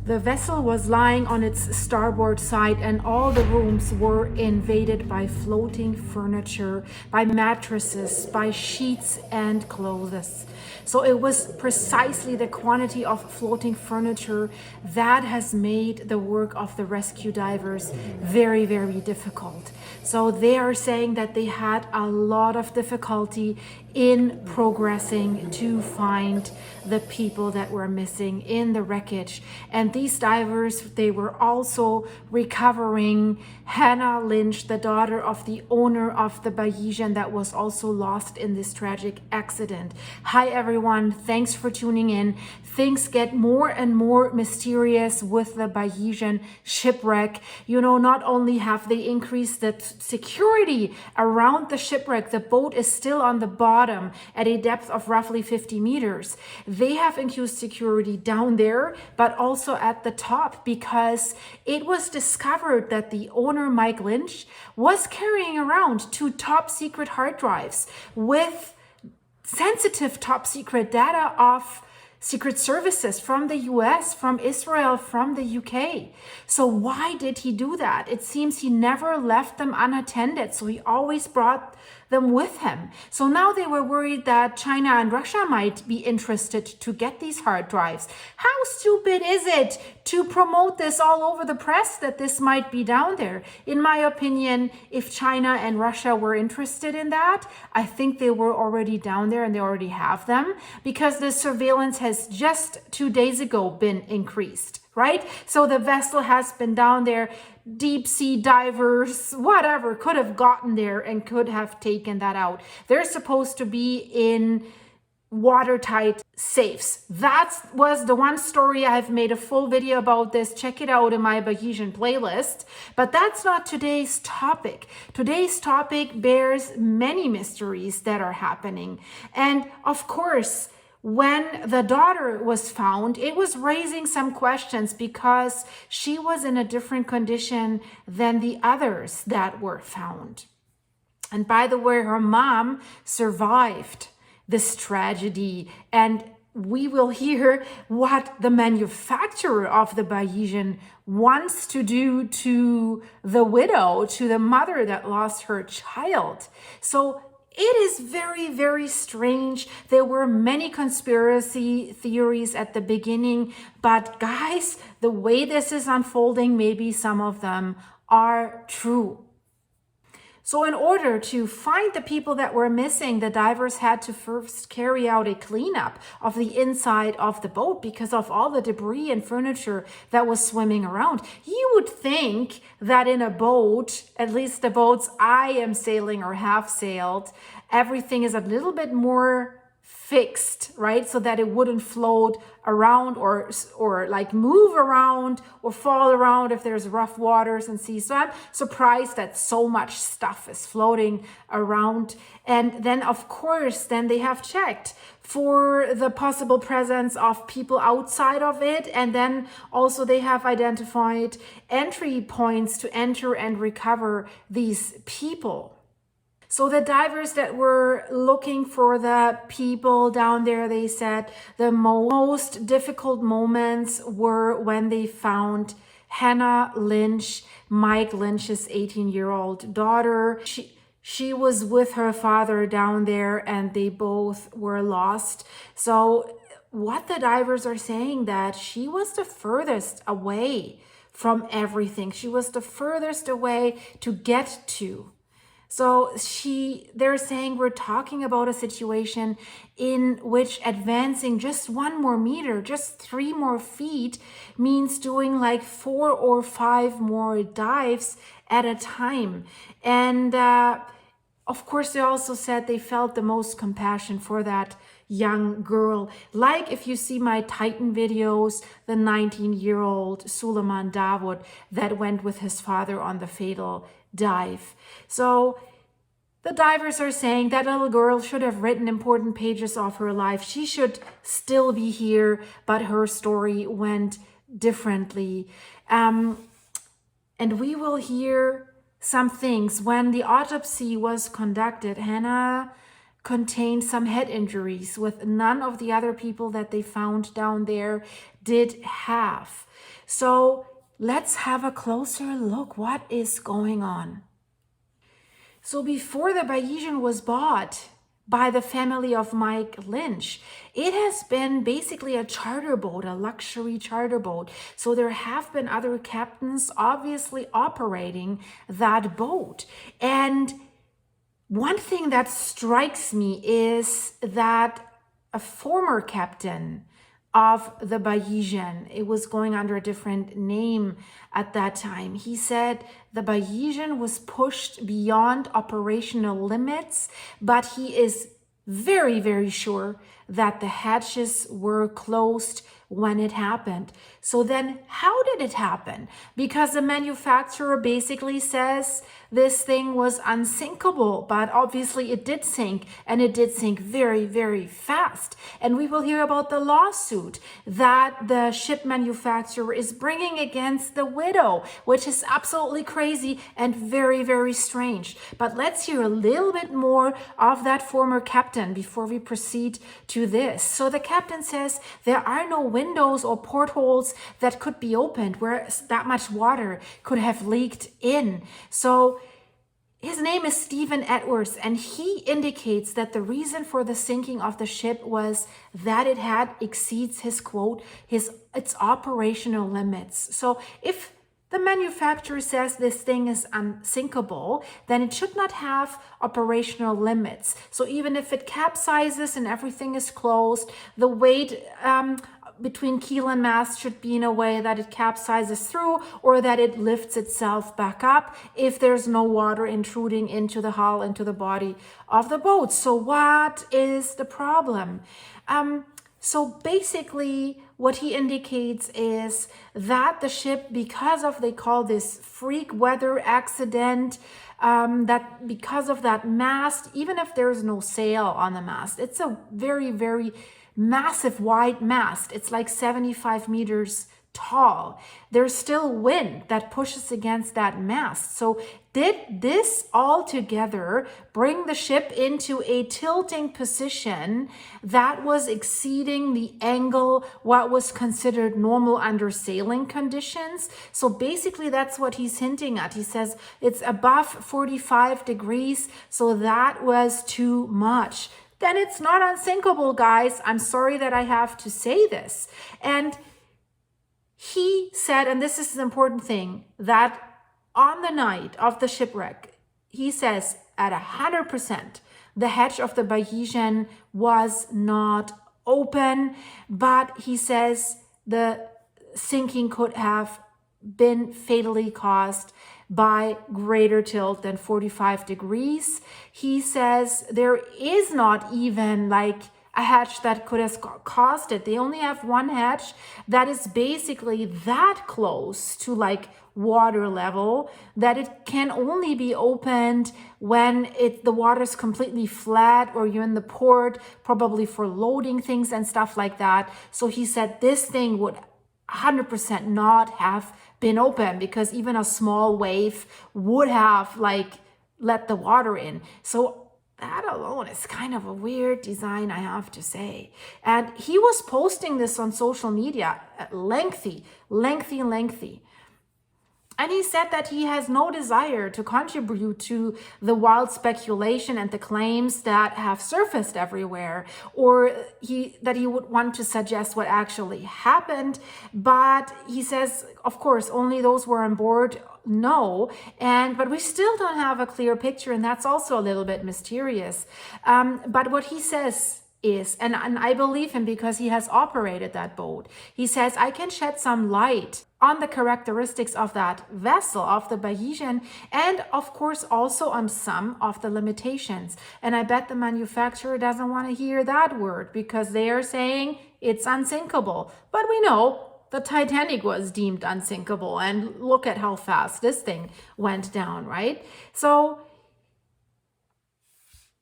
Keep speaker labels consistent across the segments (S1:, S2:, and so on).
S1: The vessel was lying on its starboard side, and all the rooms were invaded by floating furniture, by mattresses, by sheets and clothes. So it was precisely the quantity of floating furniture that has made the work of the rescue divers very, very difficult. So they are saying that they had a lot of difficulty in progressing to find the people that were missing in the wreckage. And these divers, they were also recovering Hannah Lynch, the daughter of the owner of the Bayesian that was also lost in this tragic accident. Hi everyone, thanks for tuning in. Things get more and more mysterious with the Bayesian shipwreck. You know, not only have they increased the security around the shipwreck, the boat is still on the bottom at a depth of roughly 50 meters. They have increased security down there, but also at the top, because it was discovered that the owner, Mike Lynch, was carrying around 2 top secret hard drives with sensitive top secret data of secret services from the US, from Israel, from the UK. So why did he do that? It seems he never left them unattended. So he always brought them with him. So now they were worried that China and Russia might be interested to get these hard drives. How stupid is it to promote this all over the press that this might be down there? In my opinion, if China and Russia were interested in that, I think they were already down there and they already have them, because the surveillance has just 2 days ago been increased, right? So the vessel has been down there. Deep sea divers, whatever, could have gotten there and could have taken that out. They're supposed to be in watertight safes. That was the one story. I've made a full video about this. Check it out in my Bayesian playlist. But that's not today's topic. Today's topic bears many mysteries that are happening. And of course, when the daughter was found, it was raising some questions because she was in a different condition than the others that were found. And by the way, her mom survived this tragedy, and we will hear what the manufacturer of the Bayesian wants to do to the widow, to the mother that lost her child. So it is very, very strange. There were many conspiracy theories at the beginning, but guys, the way this is unfolding, maybe some of them are true. So in order to find the people that were missing, the divers had to first carry out a cleanup of the inside of the boat because of all the debris and furniture that was swimming around. You would think that in a boat, at least the boats I am sailing or have sailed, everything is a little bit more fixed, right? So that it wouldn't float around or like move around or fall around if there's rough waters and seas. So I'm surprised that so much stuff is floating around. And then of course, then they have checked for the possible presence of people outside of it. And then also they have identified entry points to enter and recover these people. So the divers that were looking for the people down there, they said the most difficult moments were when they found Hannah Lynch, Mike Lynch's 18-year-old daughter. She was with her father down there and they both were lost. So what the divers are saying, that she was the furthest away from everything. She was the furthest away to get to. So they're saying we're talking about a situation in which advancing just 1 more meter, just 3 more feet, means doing like 4 or 5 more dives at a time. And of course, they also said they felt the most compassion for that young girl. Like if you see my Titan videos, the 19-year-old Suleiman Dawood that went with his father on the fatal dive. So the divers are saying that little girl should have written important pages of her life. She should still be here, but her story went differently. And we will hear some things. When the autopsy was conducted, Hannah contained some head injuries, with none of the other people that they found down there did have. So let's have a closer look. What is going on? So before the Bayesian was bought by the family of Mike Lynch, it has been basically a charter boat, a luxury charter boat. So there have been other captains obviously operating that boat. And one thing that strikes me is that a former captain of the Bayesian, it was going under a different name at that time, he said the Bayesian was pushed beyond operational limits, but he is very, very sure that the hatches were closed when it happened. So then how did it happen? Because the manufacturer basically says this thing was unsinkable, but obviously it did sink, and it did sink very, very fast. And we will hear about the lawsuit that the ship manufacturer is bringing against the widow, which is absolutely crazy and very, very strange. But let's hear a little bit more of that former captain before we proceed to this. So the captain says there are no windows or portholes that could be opened where that much water could have leaked in. So his name is Stephen Edwards, and he indicates that the reason for the sinking of the ship was that it had exceeds his quote, its operational limits. So if the manufacturer says this thing is unsinkable, then it should not have operational limits. So even if it capsizes and everything is closed, the weight between keel and mast should be in a way that it capsizes through, or that it lifts itself back up if there's no water intruding into the hull, into the body of the boat. So what is the problem? So basically what he indicates is that the ship, because of, they call this freak weather accident, that because of that mast, even if there's no sail on the mast, it's a very, very massive wide mast. It's like 75 meters tall. There's still wind that pushes against that mast. So did this all together bring the ship into a tilting position that was exceeding the angle, what was considered normal under sailing conditions? So basically that's what he's hinting at. He says it's above 45 degrees. So that was too much. Then it's not unsinkable, guys. I'm sorry that I have to say this. And he said, and this is an important thing, that on the night of the shipwreck, he says at 100%, the hatch of the Bayesian was not open, but he says the sinking could have been fatally caused by greater tilt than 45 degrees. He says there is not even like a hatch that could have caused it. They only have one hatch that is basically that close to like water level that it can only be opened when the water is completely flat, or you're in the port, probably for loading things and stuff like that. So he said this thing would 100% not have been open, because even a small wave would have like let the water in. So that alone is kind of a weird design, I have to say. And he was posting this on social media, lengthy. And he said that he has no desire to contribute to the wild speculation and the claims that have surfaced everywhere, or that he would want to suggest what actually happened. But he says, of course, only those who are on board know, but we still don't have a clear picture, and that's also a little bit mysterious. But what he says is, and I believe him because he has operated that boat, he says, I can shed some light on the characteristics of that vessel, of the Bayesian, and of course also on some of the limitations. And I bet the manufacturer doesn't want to hear that word, because they are saying it's unsinkable. But we know the Titanic was deemed unsinkable, and look at how fast this thing went down, right? So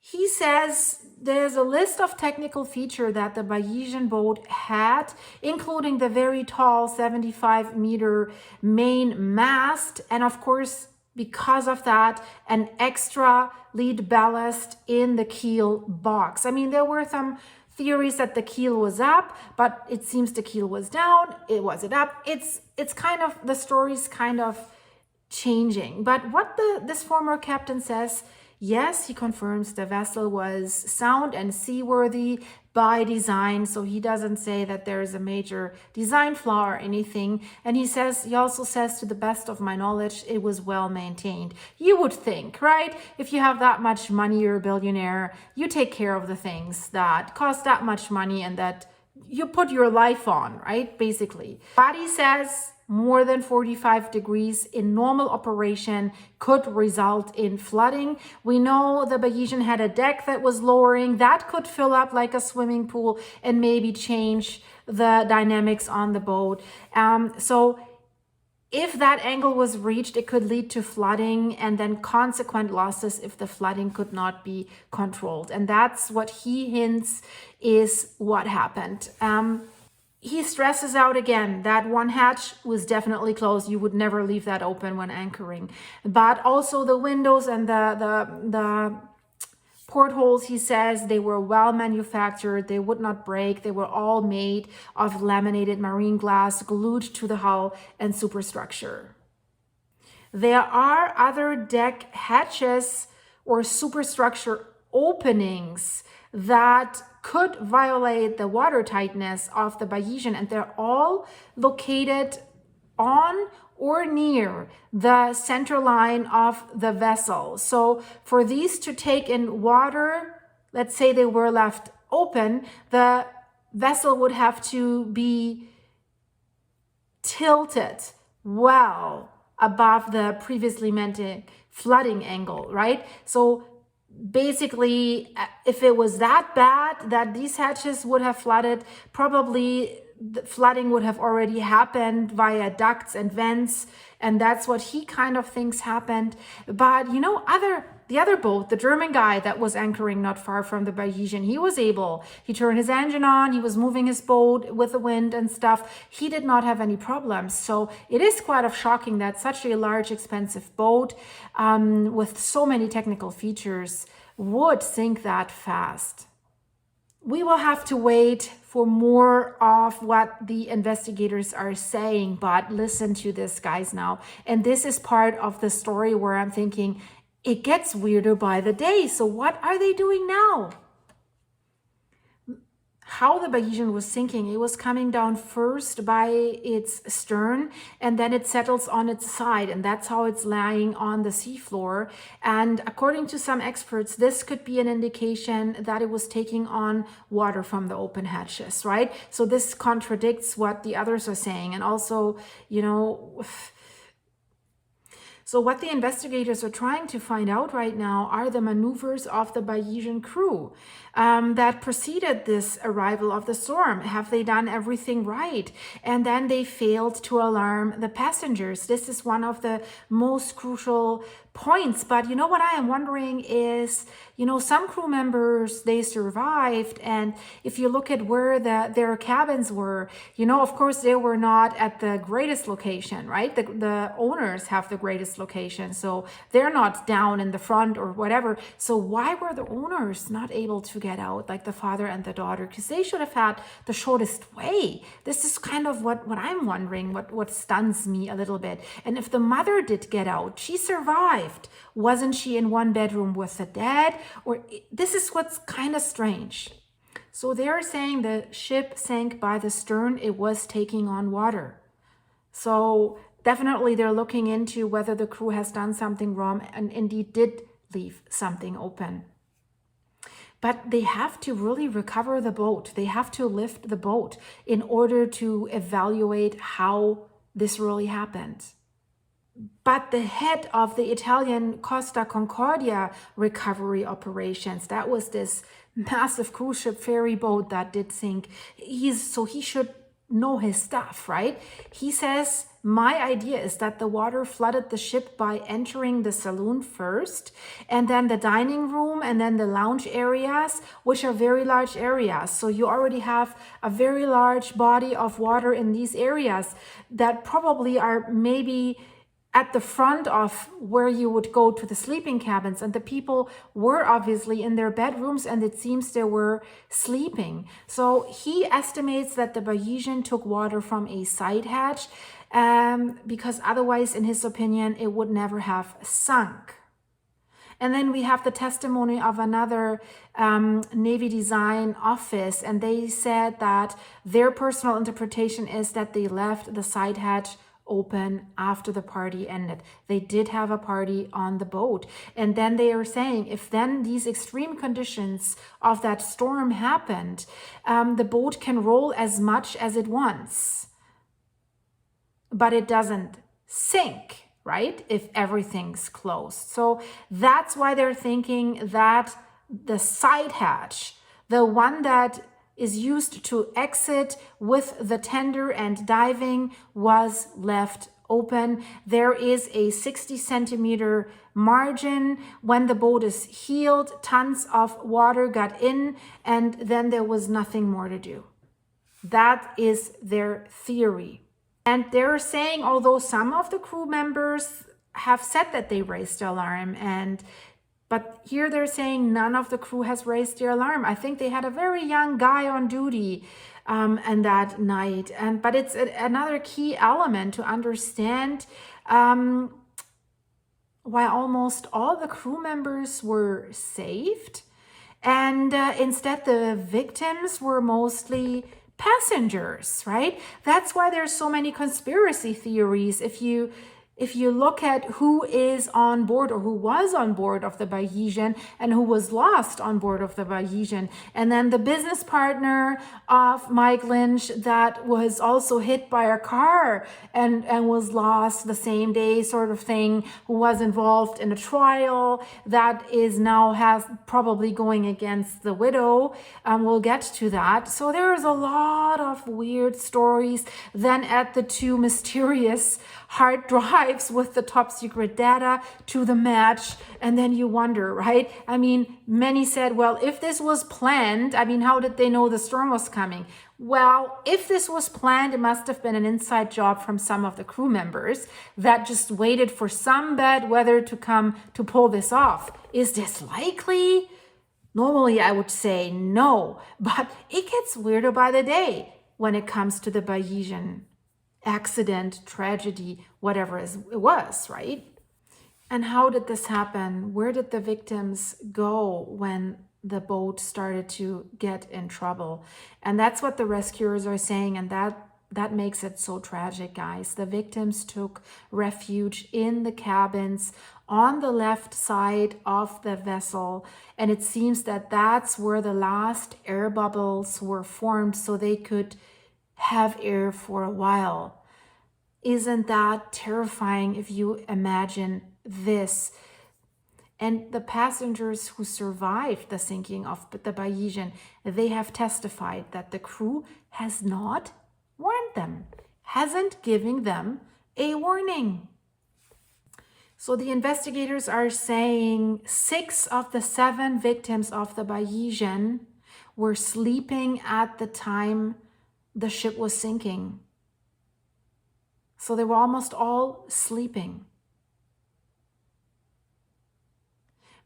S1: he says there's a list of technical features that the Bayesian boat had, including the very tall 75-meter main mast, and of course because of that, an extra lead ballast in the keel box. I mean, there were some theories that the keel was up, but it seems the keel was down. Was it up? It's kind of, the story's kind of changing. But what this former captain says, yes, he confirms the vessel was sound and seaworthy by design. So he doesn't say that there is a major design flaw or anything. And he also says, to the best of my knowledge, it was well maintained. You would think, right? If you have that much money, you're a billionaire, you take care of the things that cost that much money and that you put your life on, right? Basically. But he says more than 45 degrees in normal operation could result in flooding. We know the Bayesian had a deck that was lowering. That could fill up like a swimming pool and maybe change the dynamics on the boat. So if that angle was reached, it could lead to flooding and then consequent losses if the flooding could not be controlled. And that's what he hints is what happened. He stresses out again that one hatch was definitely closed. You would never leave that open when anchoring. But also the windows and the portholes, he says, they were well manufactured. They would not break. They were all made of laminated marine glass glued to the hull and superstructure. There are other deck hatches or superstructure openings that could violate the watertightness of the Bayesian, and they're all located on or near the center line of the vessel. So for these to take in water, let's say they were left open, the vessel would have to be tilted well above the previously mentioned flooding angle, right? So basically, if it was that bad that these hatches would have flooded, probably the flooding would have already happened via ducts and vents, and that's what he kind of thinks happened. But you know, the other boat, the German guy that was anchoring not far from the Bayesian, he turned his engine on, he was moving his boat with the wind and stuff. He did not have any problems. So it is quite of shocking that such a large, expensive boat with so many technical features would sink that fast. We will have to wait for more of what the investigators are saying, but listen to this, guys, now. And this is part of the story where I'm thinking, it gets weirder by the day. So what are they doing now? How the Bayesian was sinking, it was coming down first by its stern, and then it settles on its side, and that's how it's lying on the seafloor. And according to some experts, this could be an indication that it was taking on water from the open hatches, right? So this contradicts what the others are saying. And also, you know, so what the investigators are trying to find out right now are the maneuvers of the Bayesian crew that preceded this arrival of the storm. Have they done everything right? And then they failed to alarm the passengers. This is one of the most crucial points. But you know what I am wondering is, you know, some crew members, they survived. And if you look at where their cabins were, you know, of course, they were not at the greatest location, right? The owners have the greatest location. So they're not down in the front or whatever. So why were the owners not able to get out, like the father and the daughter? Because they should have had the shortest way. This is kind of what I'm wondering, what stuns me a little bit. And if the mother did get out, she survived. Wasn't she in one bedroom with the dad? Or this is what's kind of strange. So they're saying the ship sank by the stern. It was taking on water. So definitely they're looking into whether the crew has done something wrong and indeed did leave something open. But they have to really recover the boat. They have to lift the boat in order to evaluate how this really happened. But the head of the Italian Costa Concordia recovery operations, that was this massive cruise ship ferry boat that did sink. He should know his stuff, right? He says, my idea is that the water flooded the ship by entering the saloon first, and then the dining room, and then the lounge areas, which are very large areas. So you already have a very large body of water in these areas that probably are maybe at the front of where you would go to the sleeping cabins, and the people were obviously in their bedrooms, and it seems they were sleeping. So he estimates that the Bayesian took water from a side hatch, because otherwise, in his opinion, it would never have sunk. And then we have the testimony of another Navy design office, and they said that their personal interpretation is that they left the side hatch open after the party ended. They did have a party on the boat. And then they are saying, if then these extreme conditions of that storm happened, the boat can roll as much as it wants, but it doesn't sink, right? If everything's closed. So that's why they're thinking that the side hatch, the one that is used to exit with the tender and diving, was left open. There is a 60 centimeter margin. When the boat is heeled, tons of water got in, and then there was nothing more to do. That is their theory. And they're saying, although some of the crew members have said that they raised the alarm, but here they're saying none of the crew has raised the alarm. I think they had a very young guy on duty and that night. But it's another key element to understand why almost all the crew members were saved. And instead, the victims were mostly passengers, right? That's why there's so many conspiracy theories. If you look at who is on board or who was on board of the Bayesian and who was lost on board of the Bayesian, and then the business partner of Mike Lynch that was also hit by a car and was lost the same day, sort of thing, who was involved in a trial that is now has probably going against the widow. We'll get to that. So there's a lot of weird stories. Then at the two mysterious hard drives with the top secret data to the match. And then you wonder, right? I mean, many said, well, if this was planned, I mean, how did they know the storm was coming? Well, if this was planned, it must have been an inside job from some of the crew members that just waited for some bad weather to come to pull this off. Is this likely? Normally, I would say no, but it gets weirder by the day when it comes to the Bayesian accident, tragedy, whatever it was, right? And how did this happen? Where did the victims go when the boat started to get in trouble? And that's what the rescuers are saying, and that makes it so tragic, guys. The victims took refuge in the cabins on the left side of the vessel, and it seems that that's where the last air bubbles were formed so they could have air for a while. Isn't that terrifying if you imagine this? And the passengers who survived the sinking of the Bayesian, they have testified that the crew has not warned them, hasn't given them a warning. So the investigators are saying 6 of the 7 victims of the Bayesian were sleeping at the time the ship was sinking. So they were almost all sleeping.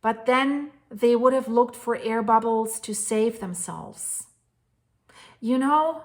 S1: But then they would have looked for air bubbles to save themselves. You know,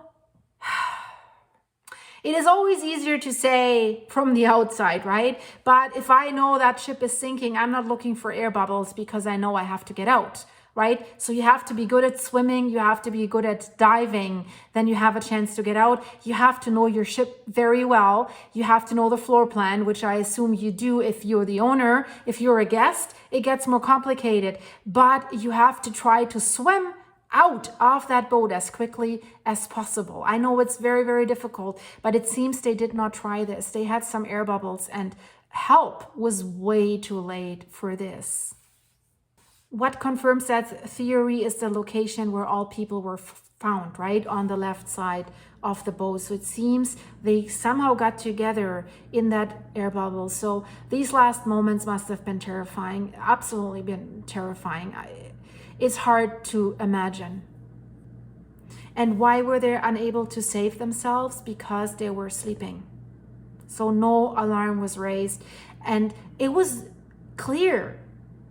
S1: it is always easier to say from the outside, right? But if I know that ship is sinking, I'm not looking for air bubbles because I know I have to get out, right? So you have to be good at swimming, you have to be good at diving, then you have a chance to get out. You have to know your ship very well. You have to know the floor plan, which I assume you do if you're the owner. If you're a guest, it gets more complicated, but you have to try to swim out of that boat as quickly as possible. I know it's very, very difficult, but it seems they did not try this. They had some air bubbles and help was way too late for this. What confirms that theory is the location where all people were found, right on the left side of the boat. So it seems they somehow got together in that air bubble. So these last moments must have been terrifying, absolutely been terrifying. It's hard to imagine. And why were they unable to save themselves? Because they were sleeping. So no alarm was raised. And it was clear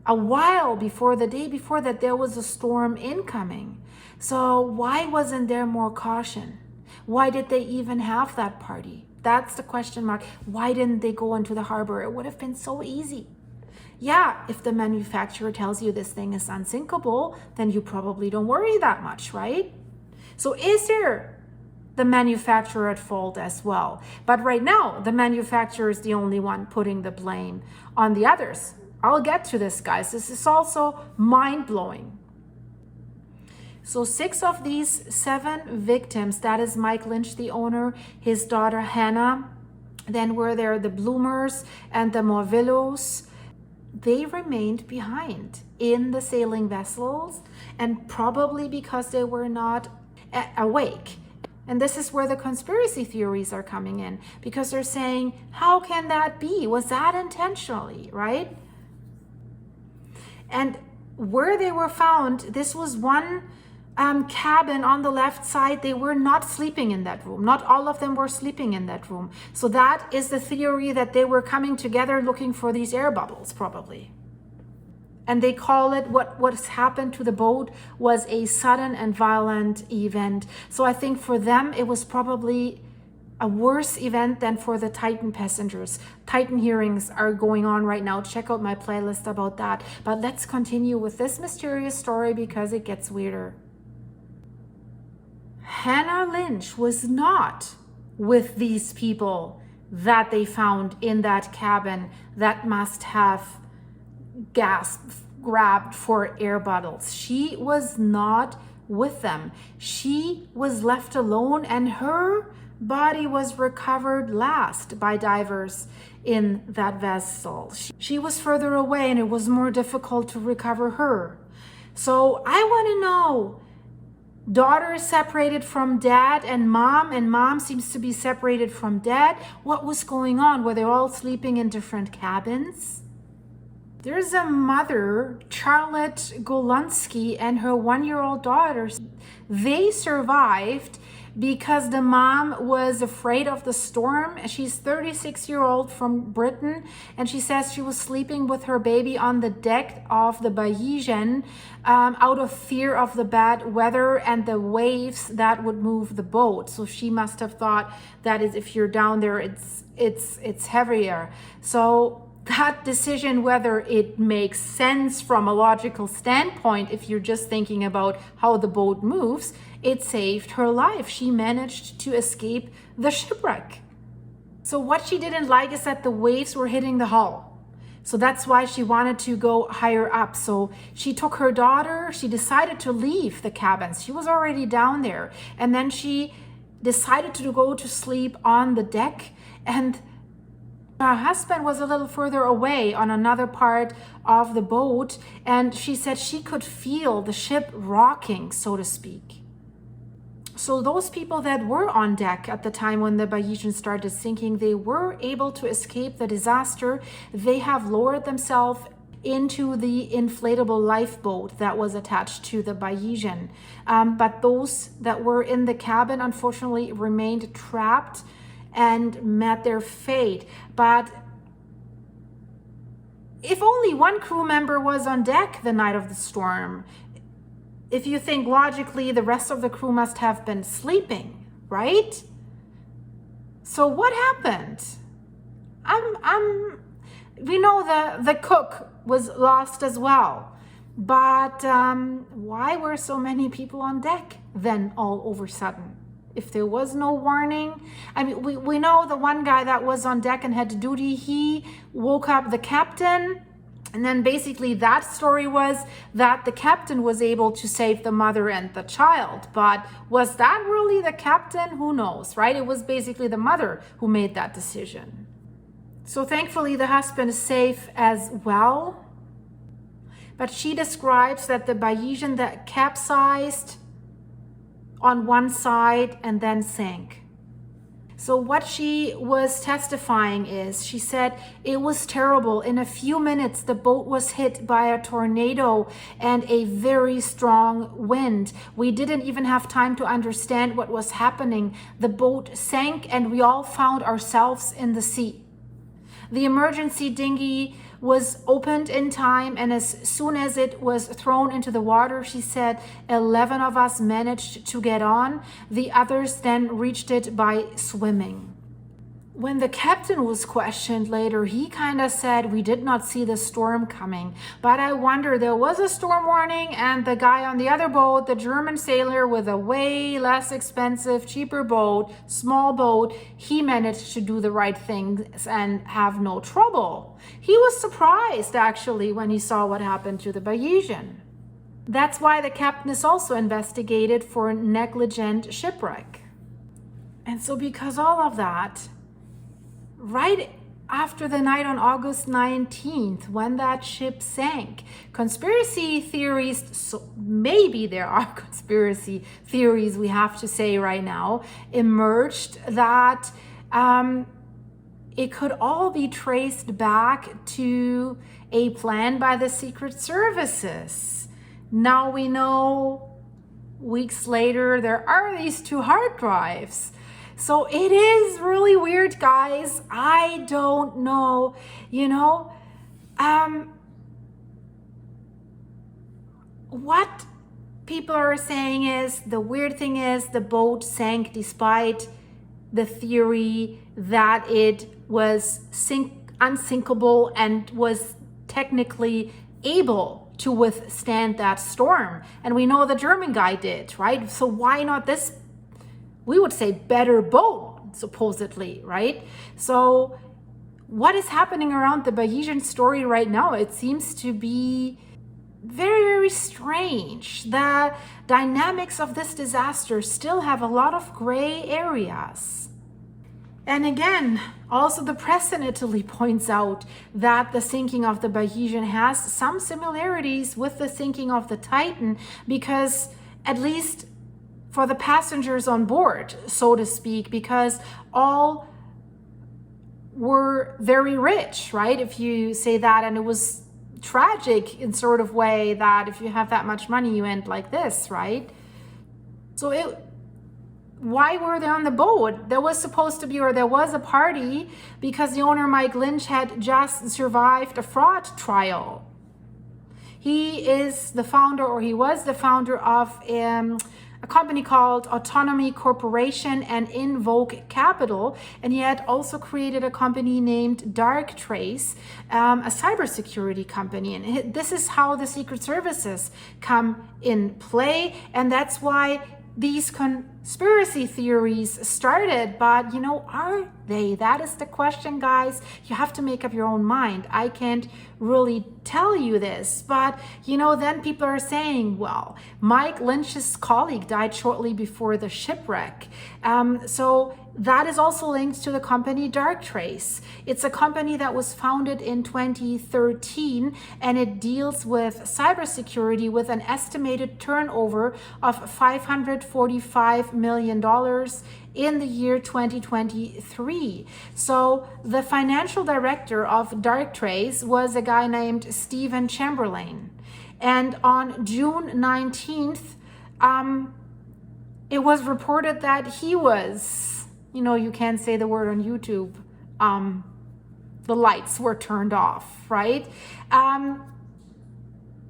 S1: a while before, the day before, that there was a storm incoming. So why wasn't there more caution? Why did they even have that party? That's the question mark. Why didn't they go into the harbor? It would have been so easy. Yeah, if the manufacturer tells you this thing is unsinkable, then you probably don't worry that much, right? So is there the manufacturer at fault as well? But right now, the manufacturer is the only one putting the blame on the others. I'll get to this, guys. This is also mind-blowing. So 6 of these 7 victims, that is Mike Lynch, the owner, his daughter Hannah, then were there the Bloomers and the Morvillos. They remained behind in the sailing vessels, and probably because they were not awake. And this is where the conspiracy theories are coming in, because they're saying, how can that be? Was that intentionally, right? And where they were found, this was one cabin on the left side. They were not sleeping in that room. Not all of them were sleeping in that room. So that is the theory, that they were coming together looking for these air bubbles, probably. And they call it, what's happened to the boat was a sudden and violent event. So I think for them, it was probably a worse event than for the Titan passengers. Titan hearings are going on right now. Check out my playlist about that. But let's continue with this mysterious story, because it gets weirder. Hannah Lynch was not with these people that they found in that cabin that must have grabbed for air bottles. She was not with them. She was left alone, and her body was recovered last by divers in that vessel. She was further away, and it was more difficult to recover her. So I want to know, daughter is separated from dad and mom seems to be separated from dad. What was going on? Were they all sleeping in different cabins? There's a mother, Charlotte Golunski, and her 1-year-old daughter. They survived because the mom was afraid of the storm. She's 36-year-old from Britain, and she says she was sleeping with her baby on the deck of the Bayesian out of fear of the bad weather and the waves that would move the boat. So she must have thought that if you're down there, it's heavier. So that decision, whether it makes sense from a logical standpoint, if you're just thinking about how the boat moves, it saved her life. She managed to escape the shipwreck. So what she didn't like is that the waves were hitting the hull. So that's why she wanted to go higher up. So she took her daughter, she decided to leave the cabins. She was already down there. And then she decided to go to sleep on the deck, and her husband was a little further away on another part of the boat, and she said she could feel the ship rocking, so to speak. So those people that were on deck at the time when the Bayesian started sinking, they were able to escape the disaster. They have lowered themselves into the inflatable lifeboat that was attached to the Bayesian. But those that were in the cabin, unfortunately, remained trapped and met their fate. But if only one crew member was on deck the night of the storm, if you think logically, the rest of the crew must have been sleeping, right? So what happened? We know the cook was lost as well, but why were so many people on deck then all of a sudden? If there was no warning, I mean, we know the one guy that was on deck and had duty, he woke up the captain. And then basically that story was that the captain was able to save the mother and the child. But was that really the captain? Who knows, right? It was basically the mother who made that decision. So thankfully the husband is safe as well. But she describes that the Bayesian that capsized on one side and then sank. So what she was testifying is, she said, it was terrible. In a few minutes, the boat was hit by a tornado and a very strong wind. We didn't even have time to understand what was happening. The boat sank and we all found ourselves in the sea. The emergency dinghy was opened in time, and as soon as it was thrown into the water, she said, 11 of us managed to get on. The others then reached it by swimming. When the captain was questioned later, he kind of said, we did not see the storm coming, but I wonder, there was a storm warning, and the guy on the other boat, the German sailor with a way less expensive, cheaper boat, small boat, he managed to do the right things and have no trouble. He was surprised actually when he saw what happened to the Bayesian. That's why the captain is also investigated for negligent shipwreck. And so because all of that, right after the night on August 19th, when that ship sank, conspiracy theories, so maybe there are conspiracy theories, we have to say right now, emerged that it could all be traced back to a plan by the Secret Services. Now we know, weeks later, there are these 2 hard drives. So it is really weird, guys. I don't know, what people are saying is, the weird thing is the boat sank despite the theory that it was unsinkable and was technically able to withstand that storm. And we know the German guy did, right? So why not this, we would say, better boat, supposedly, right? So what is happening around the Bayesian story right now? It seems to be very, very strange. The dynamics of this disaster still have a lot of gray areas. And again, also the press in Italy points out that the sinking of the Bayesian has some similarities with the sinking of the Titan, because at least for the passengers on board, so to speak, because all were very rich, right? If you say that, and it was tragic in sort of way that if you have that much money, you end like this, right? So why were they on the boat? There was supposed to be, or there was a party, because the owner, Mike Lynch, had just survived a fraud trial. He is the founder, or he was the founder of a company called Autonomy Corporation and Invoke Capital, and he had also created a company named Darktrace, a cybersecurity company. And this is how the Secret Services come in play, and that's why these conspiracy theories started. But are they? That is the question, guys. You have to make up your own mind. I can't really tell you this, but then people are saying, well, Mike Lynch's colleague died shortly before the shipwreck. So that is also linked to the company Darktrace. It's a company that was founded in 2013, and it deals with cybersecurity with an estimated turnover of $545 million in the year 2023. So the financial director of Darktrace was a guy named Stephen Chamberlain. And on June 19th, it was reported that he was, you can't say the word on YouTube, the lights were turned off, right?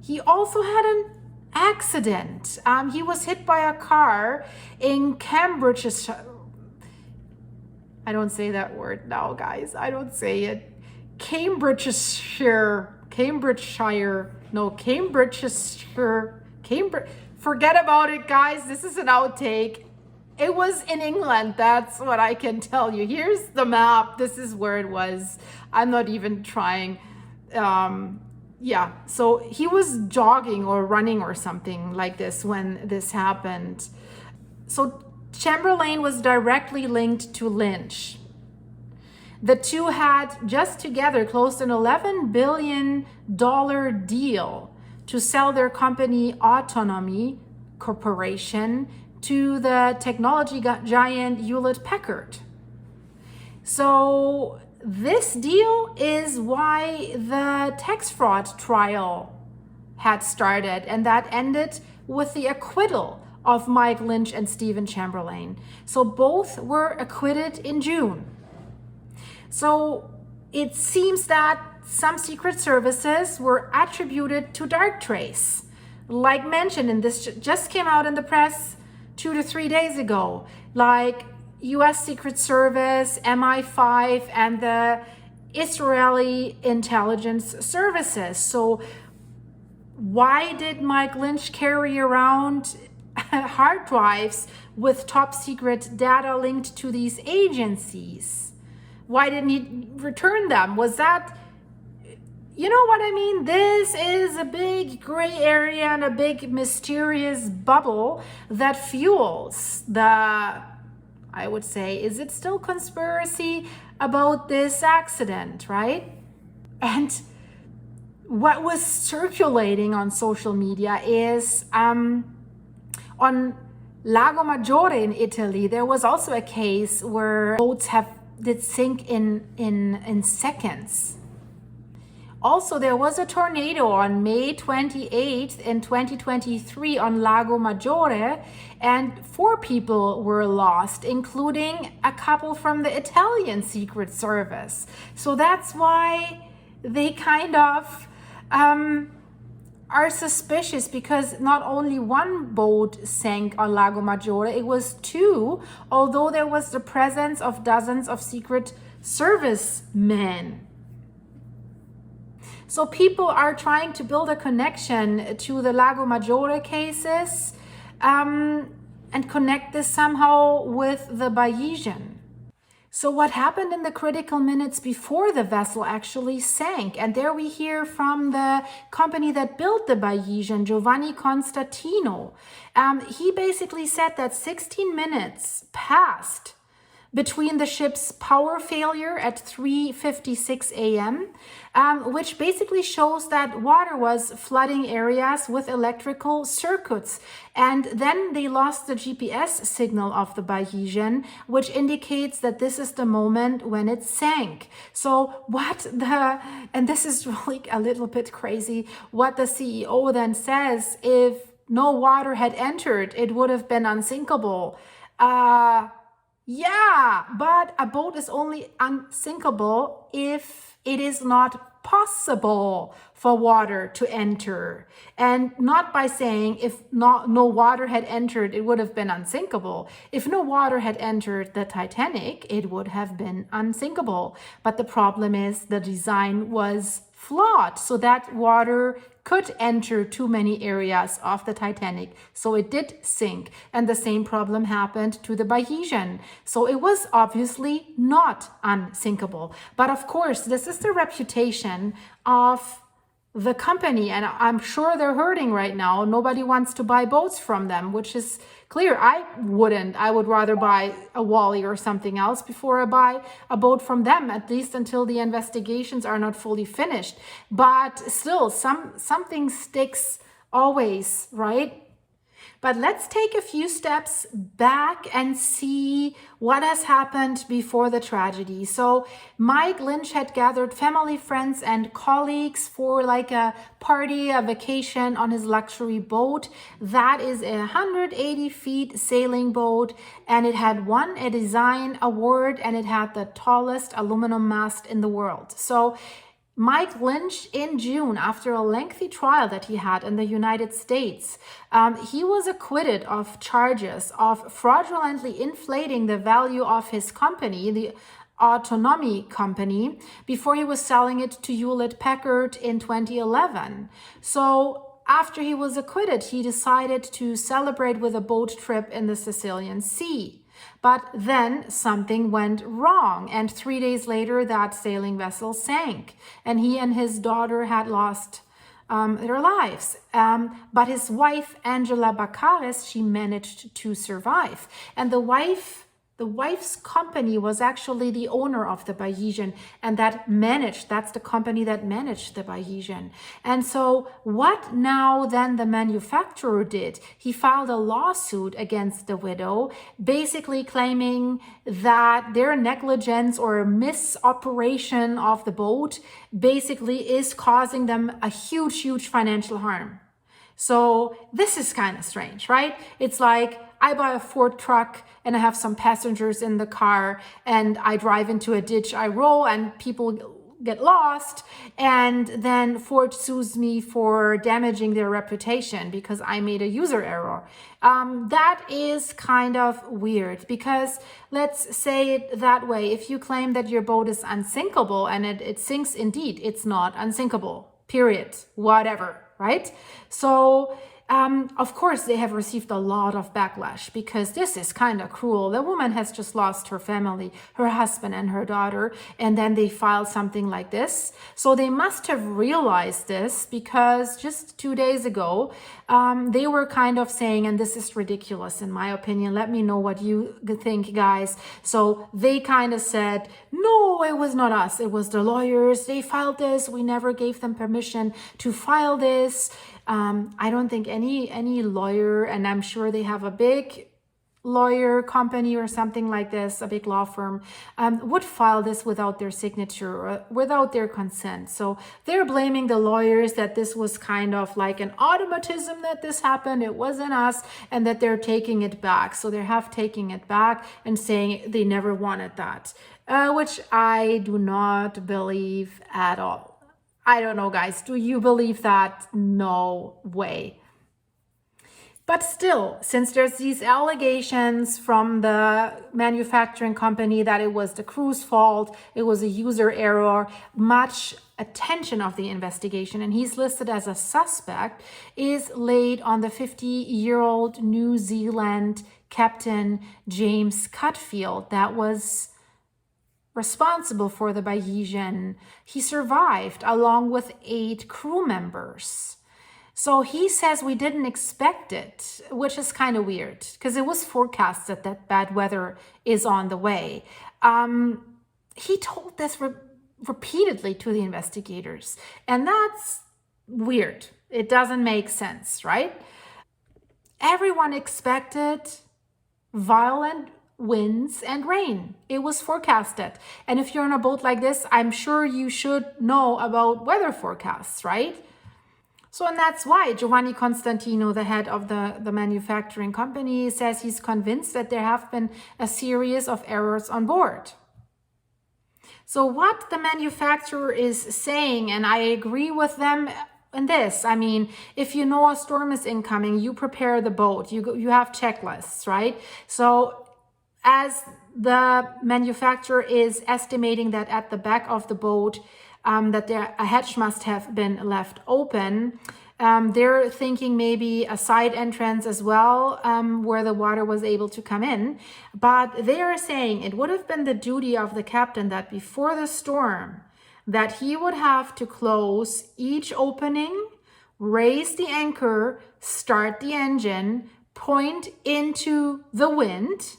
S1: He also had an accident. He was hit by a car in Cambridgeshire. I don't say that word now, guys. I don't say it. Cambridgeshire. Forget about it, guys. This is an outtake. It was in England. That's what I can tell you. Here's the map. This is where it was. I'm not even trying. Yeah, so he was jogging or running or something like this when this happened. So Chamberlain was directly linked to Lynch. The two had just together closed an $11 billion deal to sell their company Autonomy Corporation to the technology giant Hewlett-Packard. So this deal is why the tax fraud trial had started, and that ended with the acquittal of Mike Lynch and Stephen Chamberlain. So both were acquitted in June. So it seems that some secret services were attributed to Darktrace. Like mentioned, and this just came out in the press 2 to 3 days ago, like US Secret Service, MI5, and the Israeli intelligence services. So why did Mike Lynch carry around hard drives with top secret data linked to these agencies? Why didn't he return them? Was that, you know what I mean? This is a big gray area and a big mysterious bubble that fuels the, I would say, is it still conspiracy about this accident, right? And what was circulating on social media is on Lago Maggiore in Italy, there was also a case where boats did sink in seconds. Also, there was a tornado on May 28th in 2023 on Lago Maggiore, and 4 people were lost, including a couple from the Italian Secret Service. So that's why they kind of are suspicious, because not only one boat sank on Lago Maggiore, it was 2, although there was the presence of dozens of Secret Service men. So people are trying to build a connection to the Lago Maggiore cases and connect this somehow with the Bayesian. So what happened in the critical minutes before the vessel actually sank? And there we hear from the company that built the Bayesian, Giovanni Constantino. He basically said that 16 minutes passed between the ship's power failure at 3:56 a.m., which basically shows that water was flooding areas with electrical circuits. And then they lost the GPS signal of the Bayesian, which indicates that this is the moment when it sank. So and this is really a little bit crazy, what the CEO then says, if no water had entered, it would have been unsinkable. Yeah, but a boat is only unsinkable if it is not possible for water to enter. And not by saying if no water had entered, it would have been unsinkable. If no water had entered the Titanic, it would have been unsinkable. But the problem is the design was flawed, so that water could enter too many areas of the Titanic, so it did sink. And the same problem happened to the Bayesian. So it was obviously not unsinkable. But of course, this is the reputation of the company, and I'm sure they're hurting right now. Nobody wants to buy boats from them, which is clear. I wouldn't. I would rather buy a Wally or something else before I buy a boat from them, at least until the investigations are not fully finished. But still, something sticks always, right? But let's take a few steps back and see what has happened before the tragedy. So Mike Lynch had gathered family, friends, and colleagues for like a party, a vacation on his luxury boat. That is a 180 feet sailing boat, and it had won a design award, and it had the tallest aluminum mast in the world. So Mike Lynch, in June, after a lengthy trial that he had in the United States, he was acquitted of charges of fraudulently inflating the value of his company, the Autonomy Company, before he was selling it to Hewlett Packard in 2011. So after he was acquitted, he decided to celebrate with a boat trip in the Sicilian Sea. But then something went wrong, and 3 days later that sailing vessel sank, and he and his daughter had lost their lives. But his wife, Angela Baccaris, she managed to survive. And the wife The wife's company was actually the owner of the Bayesian, and that's the company that managed the Bayesian. And so what now then the manufacturer did, he filed a lawsuit against the widow, basically claiming that their negligence or misoperation of the boat basically is causing them a huge financial harm. So this is kind of strange, right? It's like I buy a Ford truck and I have some passengers in the car and I drive into a ditch, I roll and people get lost, and then Ford sues me for damaging their reputation because I made a user error. That is kind of weird, because let's say it that way. If you claim that your boat is unsinkable and it sinks, indeed, it's not unsinkable, period, whatever, right? So of course, they have received a lot of backlash because this is kind of cruel. The woman has just lost her family, her husband and her daughter, and then they filed something like this. So they must have realized this, because just 2 days ago, they were kind of saying, and this is ridiculous in my opinion, let me know what you think, guys. So they kind of said, no, it was not us. It was the lawyers. They filed this. We never gave them permission to file this. I don't think any lawyer, and I'm sure they have a big lawyer company or something like this, a big law firm, would file this without their signature or without their consent. So they're blaming the lawyers that this was kind of like an automatism that this happened. It wasn't us, and that they're taking it back. So they have taking it back and saying they never wanted that, which I do not believe at all. I don't know, guys. Do you believe that? No way. But still, since there's these allegations from the manufacturing company that it was the crew's fault, it was a user error, much attention of the investigation, and he's listed as a suspect, is laid on the 50-year-old New Zealand captain James Cutfield that was responsible for the Bayesian. He survived along with 8 crew members. So he says we didn't expect it, which is kind of weird because it was forecasted that bad weather is on the way. He told this repeatedly to the investigators, and that's weird. It doesn't make sense, right? Everyone expected violent winds and rain. It was forecasted. And if you're on a boat like this, I'm sure you should know about weather forecasts, right? So, and that's why Giovanni Constantino, the head of the manufacturing company, says he's convinced that there have been a series of errors on board. So what the manufacturer is saying, and I agree with them in this, I mean, if you know a storm is incoming, you prepare the boat, you have checklists, right? So as the manufacturer is estimating that at the back of the boat, that a hatch must have been left open, they're thinking maybe a side entrance as well, where the water was able to come in. But they are saying it would have been the duty of the captain that before the storm, that he would have to close each opening, raise the anchor, start the engine, point into the wind,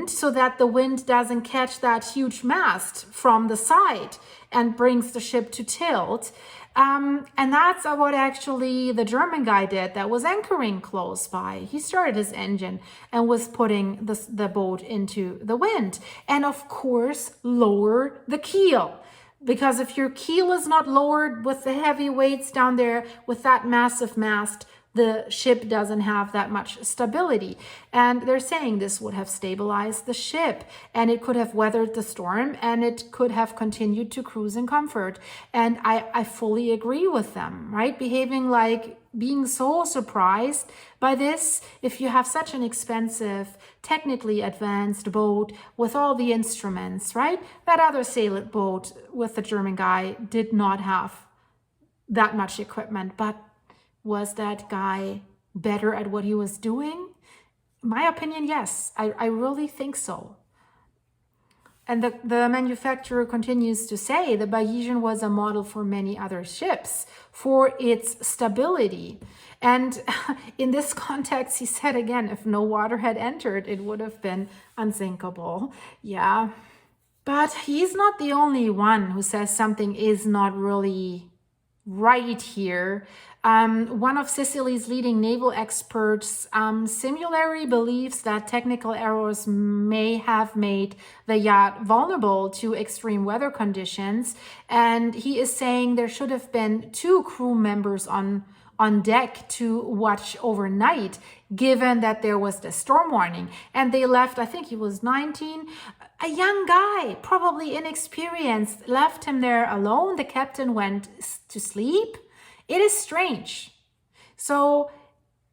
S1: so that the wind doesn't catch that huge mast from the side and brings the ship to tilt. And that's what actually the German guy did that was anchoring close by. He started his engine and was putting the boat into the wind. And of course, lower the keel. Because if your keel is not lowered with the heavy weights down there with that massive mast, the ship doesn't have that much stability. And they're saying this would have stabilized the ship, and it could have weathered the storm, and it could have continued to cruise in comfort. And I fully agree with them, right? Behaving like being so surprised by this. If you have such an expensive, technically advanced boat with all the instruments, right? That other sailboat with the German guy did not have that much equipment, but was that guy better at what he was doing? My opinion, yes. I really think so. And the manufacturer continues to say the Bayesian was a model for many other ships for its stability. And in this context, he said again, if no water had entered, it would have been unsinkable. Yeah. But he's not the only one who says something is not really right here. One of Sicily's leading naval experts similarly believes that technical errors may have made the yacht vulnerable to extreme weather conditions. And he is saying there should have been 2 crew members on deck to watch overnight, given that there was the storm warning. And they left, I think he was 19, a young guy, probably inexperienced, left him there alone. The captain went to sleep. It is strange. So,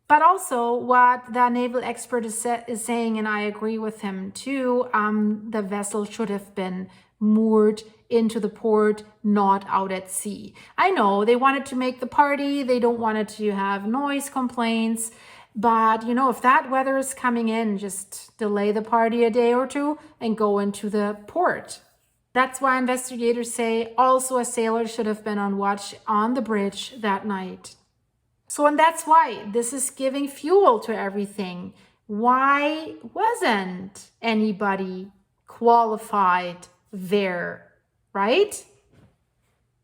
S1: but also what the naval expert is saying, and I agree with him too, the vessel should have been moored into the port, not out at sea. I know they wanted to make the party. They don't want it to have noise complaints. But, you know, if that weather is coming in, just delay the party a day or 2 and go into the port. That's why investigators say also a sailor should have been on watch on the bridge that night. So, and that's why this is giving fuel to everything. Why wasn't anybody qualified there, right?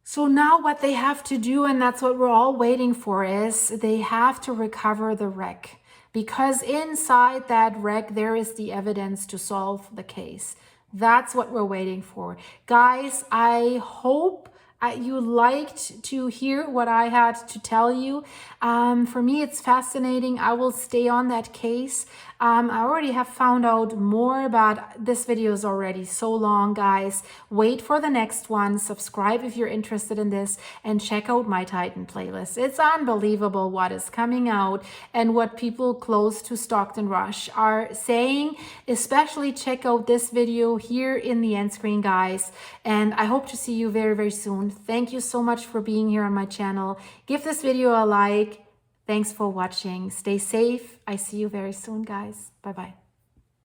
S1: So now what they have to do, and that's what we're all waiting for, is they have to recover the wreck. Because inside that wreck, there is the evidence to solve the case. That's what we're waiting for. Guys, I hope you liked to hear what I had to tell you. For me, it's fascinating. I will stay on that case. I already have found out more, but this video is already so long, guys. Wait for the next one. Subscribe if you're interested in this, and check out my Titan playlist. It's unbelievable what is coming out and what people close to Stockton Rush are saying. Especially check out this video here in the end screen, guys. And I hope to see you very, very soon. Thank you so much for being here on my channel. Give this video a like. Thanks for watching. Stay safe. I see you very soon, guys. Bye-bye.